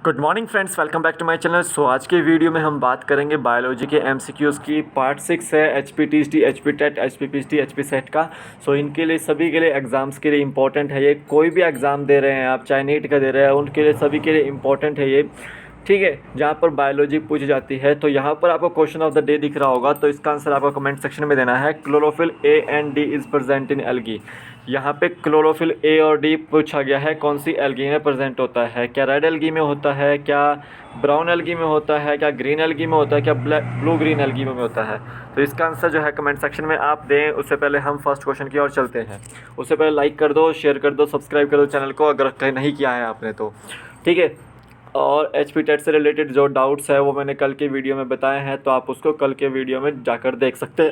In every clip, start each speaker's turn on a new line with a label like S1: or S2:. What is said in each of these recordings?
S1: Good morning friends, welcome back to my channel. So आज के video में हम बात करेंगे बायोलॉजी के एमसीक्यूज़ की। पार्ट 6 है HPTC, HP TET, HPPT, HP SET का। सो इनके लिए सभी के लिए एग्ज़ाम्स के लिए इंपॉर्टेंट है ये। कोई भी एग्ज़ाम दे रहे हैं आप, चाहे नीट का दे रहे हैं, उनके लिए सभी के लिए इंपॉर्टेंट है ये, ठीक है। जहाँ पर बायोलॉजी पूछी जाती है तो यहाँ पर आपको क्वेश्चन ऑफ द डे दिख रहा होगा, तो इसका आंसर आपको कमेंट सेक्शन में देना है। Chlorophyll A and D is present in algae. यहाँ पे क्लोरोफिल ए और डी पूछा गया है, कौन सी एल्गी में प्रेजेंट होता है। क्या रेड एल्गी में होता है, क्या ब्राउन एल्गी में होता है, क्या ग्रीन एल्गी में होता है, क्या ब्लू ग्रीन एल्गी में होता है। तो इसका आंसर जो है कमेंट सेक्शन में आप दें। उससे पहले हम फर्स्ट क्वेश्चन की ओर चलते हैं। उससे पहले लाइक कर दो, शेयर कर दो, सब्सक्राइब कर दो चैनल को अगर नहीं किया है आपने तो, ठीक है। और एचपी टेट से रिलेटेड जो डाउट्स है वो मैंने कल के वीडियो में बताए हैं, तो आप उसको कल के वीडियो में जाकर देख सकते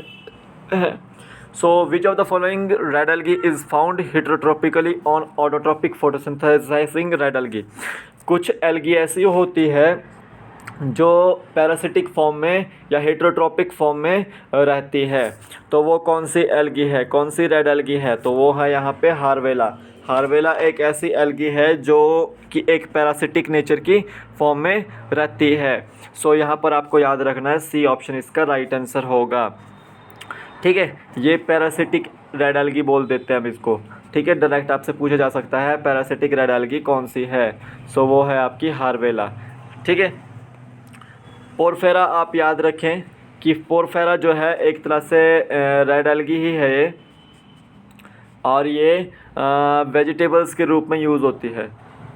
S1: हैं। So which of the following red algae is found heterotrophically on autotrophic photosynthesizing red algae. कुछ एल्गी ऐसी होती है जो पैरासिटिक फॉर्म में या हेटेरोट्रॉपिक फॉर्म में रहती है। तो वो कौन सी एल्गी है, कौन सी रेड एल्गी है, तो वो है यहाँ पे हारवेला। हारवेला एक ऐसी एल्गी है जो कि एक पैरासिटिक नेचर की फॉर्म में रहती है। सो यहाँ पर आपको याद रखना है, सी ऑप्शन इसका राइट आंसर होगा, ठीक है। ये पैरासिटिक रेड एल्गी बोल देते हैं हम इसको, ठीक है। डायरेक्ट आपसे पूछा जा सकता है पैरासिटिक रेड एल्गी कौन सी है, सो वो है आपकी हारवेला, ठीक है। पोरफेरा आप याद रखें कि पोरफेरा जो है एक तरह से रेड एल्गी ही है ये, और ये वेजिटेबल्स के रूप में यूज़ होती है,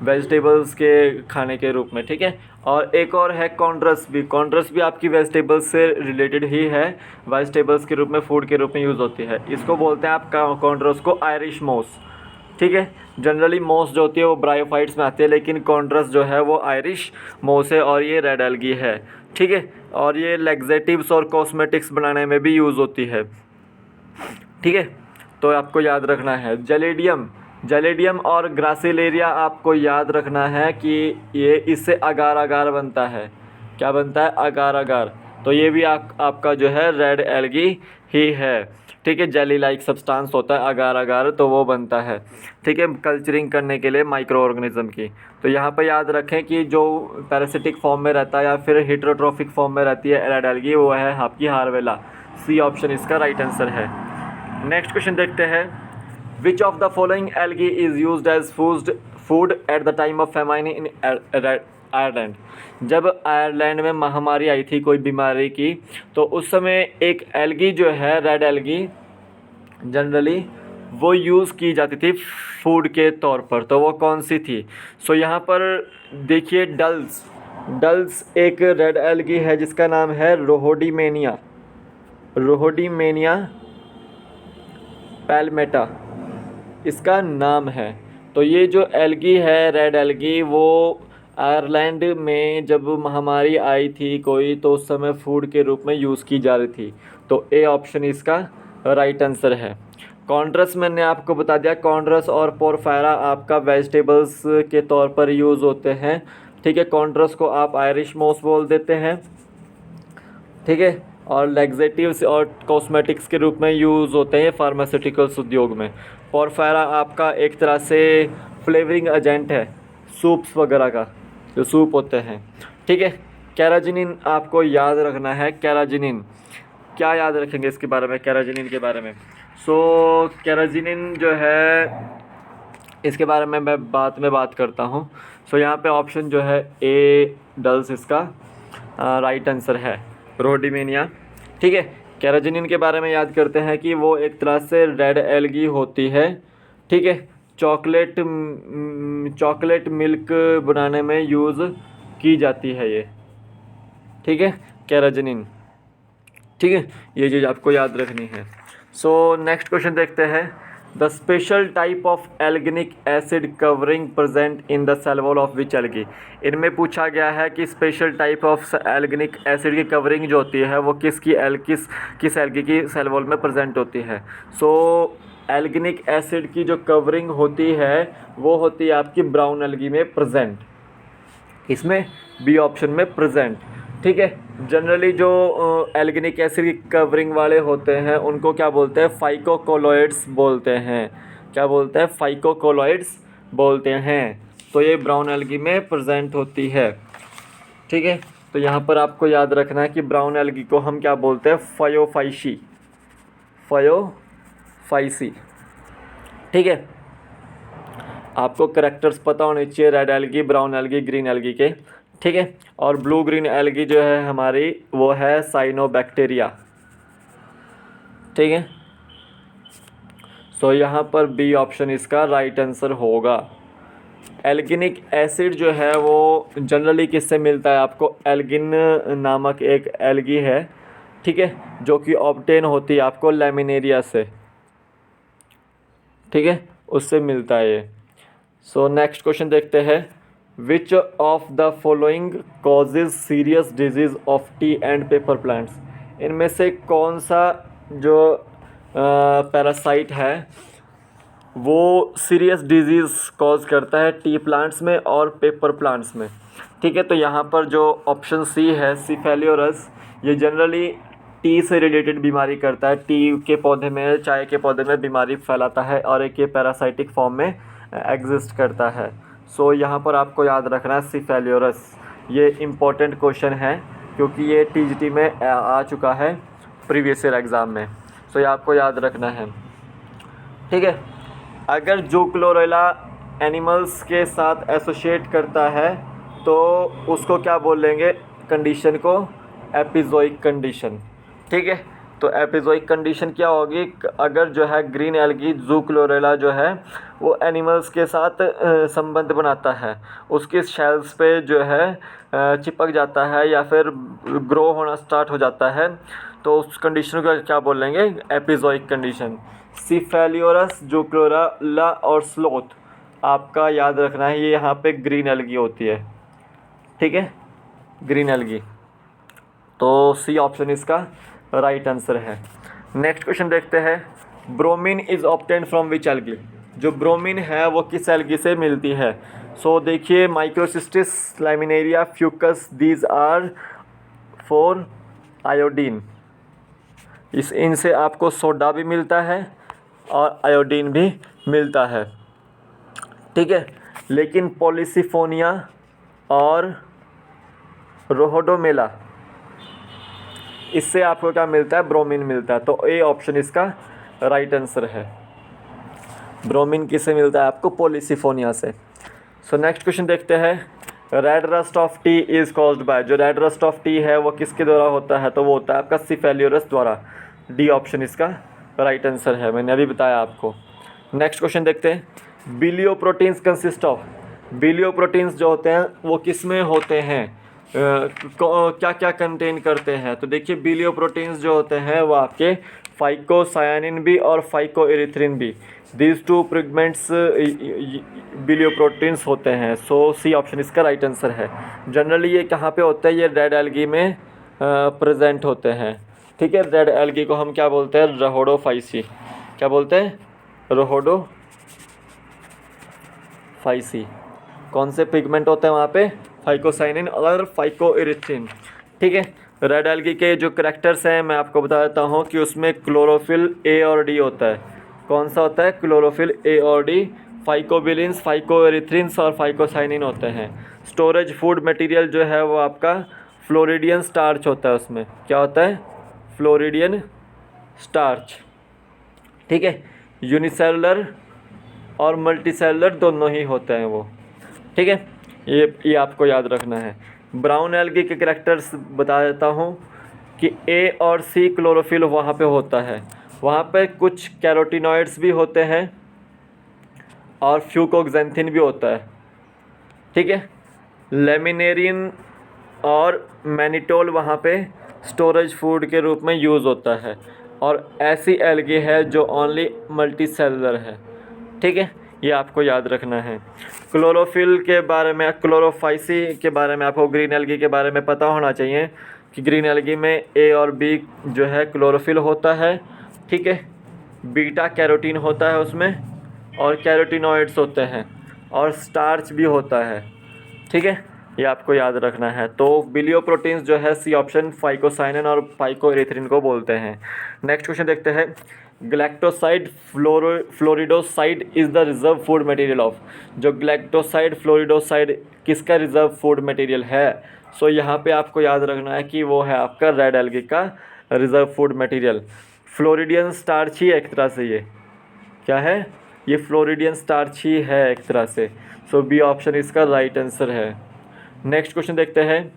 S1: वेजिटेबल्स के खाने के रूप में, ठीक है। और एक और है कॉन्ड्रस भी। कॉन्ड्रस भी आपकी वेजिटेबल्स से रिलेटेड ही है, वेजिटेबल्स के रूप में, फूड के रूप में यूज़ होती है। इसको बोलते हैं आप कॉन्ड्रस को आयरिश मॉस, ठीक है। जनरली मॉस जो होती है वो ब्रायोफाइट्स में आती है, लेकिन कॉन्ड्रस जो है वो आयरिश मॉस है और ये रेड एल्गी है, ठीक है। और ये लैक्सेटिव्स और कॉस्मेटिक्स बनाने में भी यूज़ होती है, ठीक है। तो आपको याद रखना है जलेडियम और ग्रासिलेरिया आपको याद रखना है कि ये इससे अगार अगार बनता है। क्या बनता है? अगार अगार। तो ये भी आपका जो है रेड एल्गी ही है, ठीक है। जेली लाइक सब्सटेंस होता है अगार अगार, तो वो बनता है, ठीक है, कल्चरिंग करने के लिए माइक्रो ऑर्गेनिज्म की। तो यहाँ पर याद रखें कि जो पैरासिटिक फॉर्म में रहता है या फिर हेटेरोट्रॉफिक फॉर्म में रहती है रेड एल्गी, वो है आपकी हारवेला। सी ऑप्शन इसका राइट आंसर है। नेक्स्ट क्वेश्चन देखते हैं। Which of the following algae is used as food at the time of famine in Ireland. जब आयरलैंड में महामारी आई थी कोई बीमारी की, तो उस समय एक एल्गी जो है रेड एल्गी जनरली वो यूज़ की जाती थी फूड के तौर पर। तो वो कौन सी थी? सो यहाँ पर देखिए, डल्स एक रेड एल्गी है जिसका नाम है रोहोडीमेनिया पैल्मेटा इसका नाम है। तो ये जो एल्गी है रेड एल्गी, वो आयरलैंड में जब महामारी आई थी कोई, तो उस समय फूड के रूप में यूज़ की जा रही थी। तो ए ऑप्शन इसका राइट आंसर है। कॉन्ड्रस मैंने आपको बता दिया, कॉन्ड्रस और पोरफेरा आपका वेजिटेबल्स के तौर पर यूज़ होते हैं, ठीक है। कॉन्ड्रस को आप आयरिश मॉस बोल देते हैं, ठीक है। और लैक्सेटिव्स और कॉस्मेटिक्स के रूप में यूज़ होते हैं फार्मास्यूटिकल्स उद्योग में। पोरफेरा आपका एक तरह से फ्लेवरिंग एजेंट है सूप्स वगैरह का, जो सूप होते हैं, ठीक है। कैराजिनिन आपको याद रखना है। कैराजिनिन क्या याद रखेंगे इसके बारे में, कैराजिनिन के बारे में? सो कैराजिनिन जो है, इसके बारे में मैं बाद में बात करता हूँ। सो यहाँ पे ऑप्शन जो है ए डल्स इसका राइट आंसर है, रोहोडीमेनिया, ठीक है। कैराजिनिन के बारे में याद करते हैं कि वो एक तरह से रेड एल्गी होती है, ठीक है। चॉकलेट मिल्क बनाने में यूज़ की जाती है ये, ठीक है, कैराजिनिन, ठीक है। ये चीज़ आपको याद रखनी है। सो नेक्स्ट क्वेश्चन देखते हैं। The special type of alginic acid covering present in the cell wall of which algae. इनमें पूछा गया है कि special type of alginic acid की कवरिंग जो होती है वो किस एल्गी की सेल वॉल में प्रेजेंट होती है। सो एल्गेनिक एसिड की जो कवरिंग होती है वो होती है आपकी ब्राउन एल्गी में प्रेजेंट, इसमें बी ऑप्शन में प्रेजेंट, ठीक है। जनरली जो एल्गेनिक एसिड की कवरिंग वाले होते हैं उनको क्या बोलते हैं? फाइकोकोलॉइड्स बोलते हैं। क्या बोलते हैं? फाइकोकोलॉइड्स बोलते हैं, तो ये ब्राउन एल्गी में प्रेजेंट होती है। ठीक है, तो यहाँ पर आपको याद रखना है कि ब्राउन एल्गी को हम क्या बोलते हैं, फायोफाइसी, फायोफाइसी। ठीक है, आपको करैक्टर्स पता होने चाहिए red algae, brown algae, green algae के। ठीक है, और ब्लू ग्रीन एल्गी जो है हमारी वो है साइनोबैक्टीरिया। ठीक है, सो यहाँ पर बी ऑप्शन इसका राइट आंसर होगा। एल्गिनिक एसिड जो है वो जनरली किससे मिलता है आपको, एल्गिन नामक एक एल्गी है, ठीक है, जो कि ऑब्टेन होती है आपको लैमिनेरिया से। ठीक है, उससे मिलता है ये। सो नेक्स्ट क्वेश्चन देखते हैं, which of the following causes serious disease of T and paper plants. इनमें से कौन सा जो पैरासाइट है वो सीरियस डिजीज़ कॉज करता है टी प्लांट्स में और पेपर प्लांट्स में। ठीक है, तो यहाँ पर जो ऑप्शन सी है सिफेलियोरस, ये जनरली टी से रिलेटेड बीमारी करता है, टी के पौधे में, चाय के पौधे में बीमारी फैलाता है और एक ये पैरासाइटिक फॉर्म में एग्जिस्ट करता है। सो यहाँ पर आपको याद रखना है सिफेलियोरस। ये इम्पोर्टेंट क्वेश्चन है क्योंकि ये टीजीटी में आ चुका है प्रीवियस ईयर एग्ज़ाम में। सो ये आपको याद रखना है। ठीक है, अगर जूक्लोरेला एनिमल्स के साथ एसोसिएट करता है तो उसको क्या बोलेंगे, कंडीशन को, एपिजोइक कंडीशन। ठीक है, तो एपिजोइक कंडीशन क्या होगी, अगर जो है ग्रीन एल्गी जूक्लोरेला जो है वो एनिमल्स के साथ संबंध बनाता है, उसके शेल्स पे जो है चिपक जाता है या फिर ग्रो होना स्टार्ट हो जाता है, तो उस कंडीशन को क्या बोलेंगे, एपिजोइक कंडीशन। सिफेलियोरस, जूक्लोरेला और स्लोथ आपका याद रखना है, ये यहाँ पे ग्रीन एल्गी होती है। ठीक है, ग्रीन एल्गी, तो सी ऑप्शन इसका राइट आंसर है। नेक्स्ट क्वेश्चन देखते हैं, bromine is obtained from which algae. जो ब्रोमीन है वो किस एल्गी से मिलती है। सो देखिए, Microcystis, Laminaria, Fucus, these are for iodine. इनसे आपको सोडा भी मिलता है और आयोडीन भी मिलता है। ठीक है, लेकिन पॉलीसिफोनिया और रोहोडोमेला, इससे आपको क्या मिलता है, ब्रोमीन मिलता है। तो ए ऑप्शन इसका राइट आंसर है। ब्रोमीन किससे मिलता है आपको, पॉलीसिफोनिया से। सो नेक्स्ट क्वेश्चन देखते हैं, red rust of T is caused by. जो रेड रस्ट ऑफ टी है वो किसके द्वारा होता है, तो वो होता है आपका सिफेलियोरस द्वारा। डी ऑप्शन इसका राइट आंसर है, मैंने अभी बताया आपको। नेक्स्ट क्वेश्चन देखते हैं, बिलियोप्रोटीन्स कंसिस्ट ऑफ। बिलियोप्रोटीन्स जो होते हैं वो किस में होते हैं, क्या क्या कंटेन करते हैं। तो देखिए, बिलियोप्रोटीन्स जो होते हैं वो आपके फाइकोसायानिन भी और फाइकोएरिथ्रिन भी, दीज टू पिगमेंट्स बिलियोप्रोटीन्स होते हैं। सो सी ऑप्शन इसका राइट आंसर है। जनरली ये कहाँ पे होता है, ये रेड एल्गी में प्रेजेंट होते हैं। ठीक है, रेड एल्गी को हम क्या बोलते हैं, रोहोडोफाइसी। क्या बोलते हैं, रोहोडोफाइसी। कौन से पिगमेंट होते हैं वहाँ पे, फाइकोसाइनिन और फाइकोएरिथ्रिन। ठीक है, रेड एल्गी के जो करैक्टर्स हैं मैं आपको बता देता हूँ कि उसमें क्लोरोफिल ए और डी होता है। कौन सा होता है, क्लोरोफिल ए और डी, फाइकोबिलिन्स, फाइकोएरिथ्रिन्स और फाइकोसाइनिन होते हैं। स्टोरेज फूड मटेरियल जो है वो आपका फ्लोरिडियन स्टार्च होता है। उसमें क्या होता है, फ्लोरिडियन स्टार्च। ठीक है, यूनिसेलुलर और मल्टीसेलुलर दोनों ही होते हैं वो। ठीक है, ये आपको याद रखना है। ब्राउन एल्गी के करैक्टर्स बता देता हूँ कि ए और सी क्लोरोफिल वहाँ पे होता है, वहाँ पे कुछ कैरोटिनॉइड्स भी होते हैं और फ्यूकोक्सेंथिन भी होता है। ठीक है, लेमिनेरिन और मैनिटोल वहाँ पे स्टोरेज फूड के रूप में यूज़ होता है, और ऐसी एल्गी है जो ओनली मल्टी सेलुलर है। ठीक है, ये आपको याद रखना है। क्लोरोफिल के बारे में, क्लोरोफाइसी के बारे में आपको ग्रीन एल्गी के बारे में पता होना चाहिए कि ग्रीन एल्गी में ए और बी जो है क्लोरोफिल होता है। ठीक है, बीटा कैरोटीन होता है उसमें और कैरोटिनॉइड्स होते हैं और स्टार्च भी होता है। ठीक है, ये आपको याद रखना है। तो बिलियो प्रोटीन्स जो है सी ऑप्शन फाइकोसाइनिन और फाइकोएरिथ्रिन को बोलते हैं। नेक्स्ट क्वेश्चन देखते हैं, galactoside floridoside is the reserve food material of. जो ग्लैक्टोसाइड फ्लोरिडोसाइड किसका रिजर्व फूड मटेरियल है? सो यहाँ पे आपको याद रखना है कि वो है आपका रेड एल्गी का reserve food material. Floridean starch ही एक तरह से, ये क्या है, ये फ्लोरिडियन स्टार्च ही है एक तरह से। सो बी ऑप्शन इसका राइट आंसर है। नेक्स्ट क्वेश्चन देखते हैं,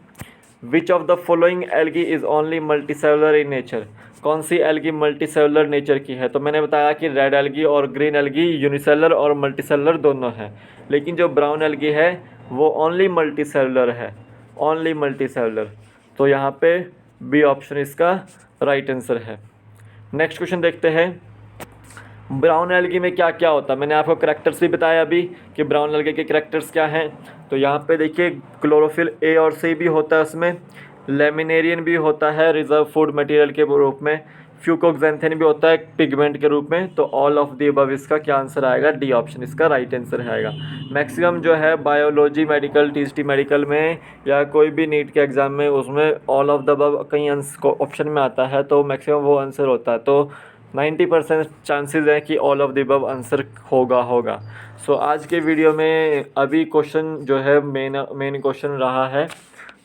S1: which of the following algae is only multicellular in nature. कौन सी एल्गी मल्टीसेलुलर नेचर की है? तो मैंने बताया कि रेड एल्गी और ग्रीन एल्गी यूनिसेलुलर और मल्टीसेलुलर दोनों हैं, लेकिन जो ब्राउन एल्गी है वो ओनली मल्टीसेलुलर है, ओनली मल्टीसेलुलर। तो यहाँ पे बी ऑप्शन इसका राइट आंसर है। नेक्स्ट क्वेश्चन देखते हैं, ब्राउन एल्गी में क्या क्या होता है? मैंने आपको करैक्टर्स भी बताया अभी कि ब्राउन एल्गी के करैक्टर्स क्या हैं। तो यहाँ पे देखिए क्लोरोफिल ए और सी भी होता है उसमें, लेमिनेरियन भी होता है रिजर्व फूड मटेरियल के रूप में, फ्यूकोक्सेंथेन भी होता है पिगमेंट के रूप में। तो ऑल ऑफ द अबव इसका क्या आंसर आएगा? डी ऑप्शन इसका राइट आंसर आएगा। मैक्सिमम जो है बायोलॉजी मेडिकल टीएसटी मेडिकल में या कोई भी नीट के एग्ज़ाम में उसमें ऑल ऑफ द अबव कहीं ऑप्शन में आता है, तो मैक्सिमम वो आंसर होता है। तो 90% चांसेस है कि all of the above answer होगा। सो आज के वीडियो में अभी क्वेश्चन जो है मेन क्वेश्चन रहा है।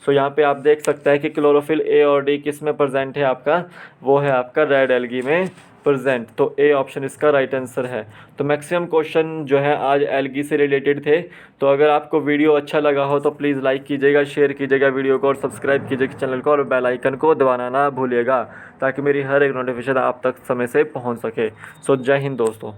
S1: सो यहाँ पे आप देख सकते हैं कि क्लोरोफिल ए और डी किस में प्रेजेंट है आपका? वो है आपका रेड एल्गी में प्रेजेंट। तो ए ऑप्शन इसका राइट आंसर है। तो मैक्सिमम क्वेश्चन जो है आज एल्गी से रिलेटेड थे। तो अगर आपको वीडियो अच्छा लगा हो तो प्लीज़ लाइक कीजिएगा, शेयर कीजिएगा वीडियो को और सब्सक्राइब कीजिएगा चैनल को और बेल आइकन को दबाना ना भूलिएगा, ताकि मेरी हर एक नोटिफिकेशन आप तक समय से पहुँच सके। सो जय हिंद दोस्तों।